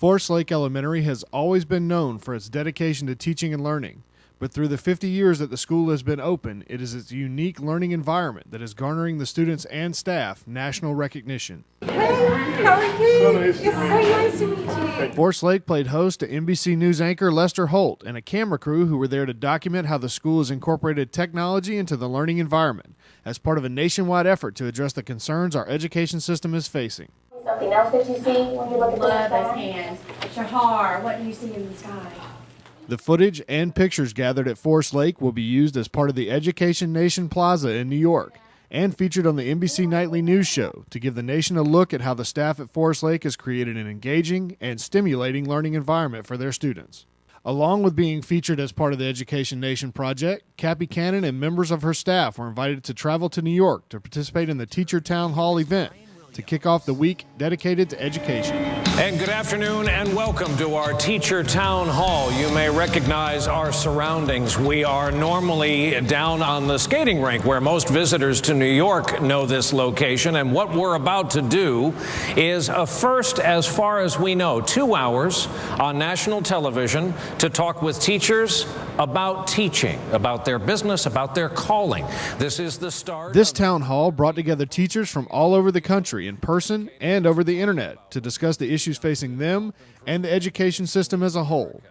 Forest Lake Elementary has always been known for its dedication to teaching and learning, but through the 50 years that the school has been open, it is its unique learning environment that is garnering the students and staff national recognition. Hey, how are you? So nice to It's so nice to meet you. Forest Lake played host to NBC News anchor Lester Holt and a camera crew who were there to document how the school has incorporated technology into the learning environment as part of a nationwide effort to address the concerns our education system is facing. Something else that you see when you look at the Love sky? those hands. Shahar, what do you see in the sky? The footage and pictures gathered at Forest Lake will be used as part of the Education Nation Plaza in New York and featured on the NBC Nightly News Show to give the nation a look at how the staff at Forest Lake has created an engaging and stimulating learning environment for their students. Along with being featured as part of the Education Nation project, Cappy Cannon and members of her staff were invited to travel to New York to participate in the Teacher Town Hall event to kick off the week dedicated to education. And good afternoon and welcome to our Teacher Town Hall. You may recognize our surroundings. We are normally down on the skating rink where most visitors to New York know this location. And what we're about to do is a first as far as we know, 2 hours on national television to talk with teachers about teaching, about their business, about their calling. This is the start. This town hall brought together teachers from all over the country in person and over the internet to discuss the issues facing them and the education system as a whole.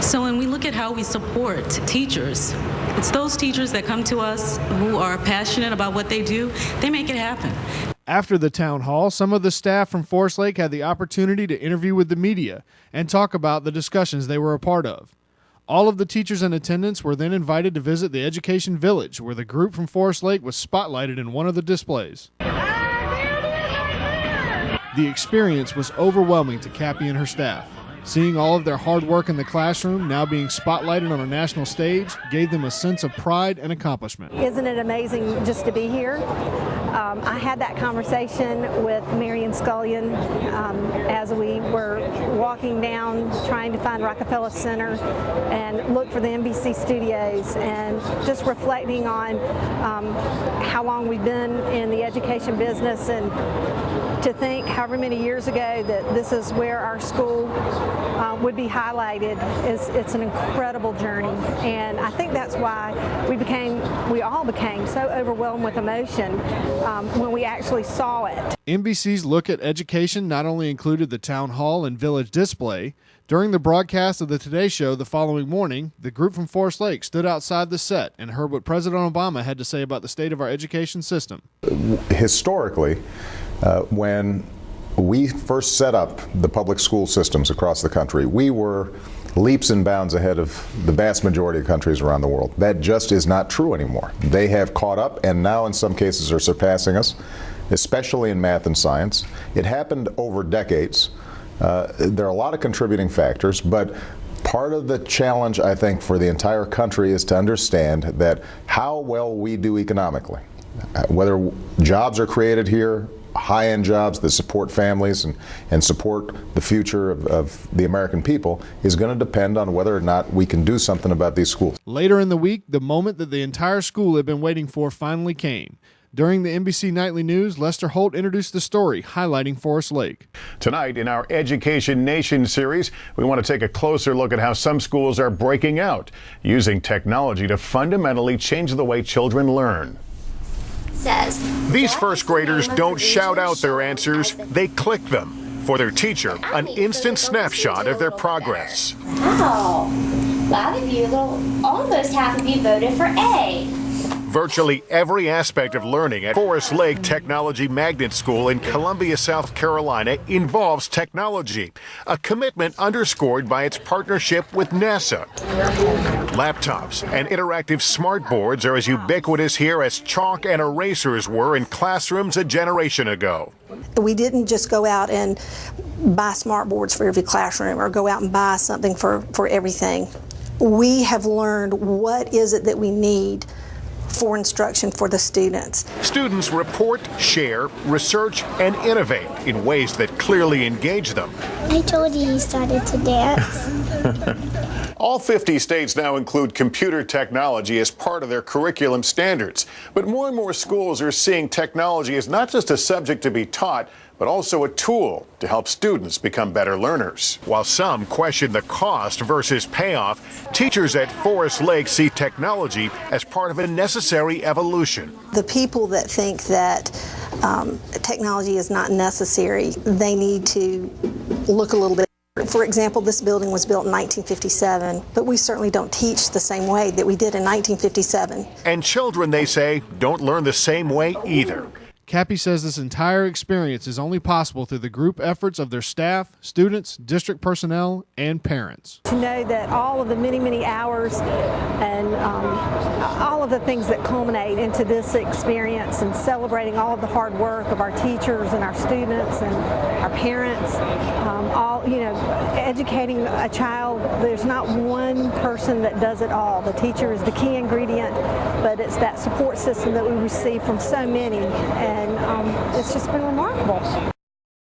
So when we look at how we support teachers, it's those teachers that come to us who are passionate about what they do, they make it happen. After the town hall, some of the staff from Forest Lake had the opportunity to interview with the media and talk about the discussions they were a part of. All of the teachers in attendance were then invited to visit the Education Village, where the group from Forest Lake was spotlighted in one of the displays. The experience was overwhelming to Cappy and her staff. Seeing all of their hard work in the classroom now being spotlighted on a national stage gave them a sense of pride and accomplishment. Isn't it amazing just to be here? I had that conversation with Marion Scullion as we were walking down trying to find Rockefeller Center and look for the NBC studios, and just reflecting on how long we've been in the education business, and to think however many years ago that this is where our school would be highlighted. It's an incredible journey, and I think that's why we all became so overwhelmed with emotion when we actually saw it. NBC's look at education not only included the town hall and village display. During the broadcast of the Today Show the following morning, the group from Forest Lake stood outside the set and heard what President Obama had to say about the state of our education system. Historically, when we first set up the public school systems across the country, we were leaps and bounds ahead of the vast majority of countries around the world. That just is not true anymore. They have caught up and now in some cases are surpassing us, especially in math and science. It happened over decades. There are a lot of contributing factors, but part of the challenge, I think, for the entire country is to understand that how well we do economically, whether jobs are created here, high-end jobs that support families and support the future of the American people, is going to depend on whether or not we can do something about these schools. Later in the week, the moment that the entire school had been waiting for finally came. During the NBC Nightly News, Lester Holt introduced the story, highlighting Forest Lake. Tonight, in our Education Nation series, we want to take a closer look at how some schools are breaking out, using technology to fundamentally change the way children learn. These first graders don't shout out their answers, they click them. For their teacher, an instant snapshot of their progress. Wow, a lot of you, almost half of you voted for A. Virtually every aspect of learning at Forest Lake Technology Magnet School in Columbia, South Carolina involves technology, a commitment underscored by its partnership with NASA. Laptops and interactive smart boards are as ubiquitous here as chalk and erasers were in classrooms a generation ago. We didn't just go out and buy smart boards for every classroom or go out and buy something for everything. We have learned what is it that we need for instruction for the students. Students report, share, research, and innovate in ways that clearly engage them. I told you he started to dance. All 50 states now include computer technology as part of their curriculum standards. But more and more schools are seeing technology as not just a subject to be taught, but also a tool to help students become better learners. While some question the cost versus payoff, teachers at Forest Lake see technology as part of a necessary evolution. The people that think that technology is not necessary, they need to look a little bit. For example, this building was built in 1957, but we certainly don't teach the same way that we did in 1957. And children, they say, don't learn the same way either. Cappy says this entire experience is only possible through the group efforts of their staff, students, district personnel, and parents. To know that all of the many, many hours and all of the things that culminate into this experience and celebrating all of the hard work of our teachers and our students and our parents, educating a child, there's not one person that does it all. The teacher is the key ingredient, but it's that support system that we receive from so many, and it's just been remarkable.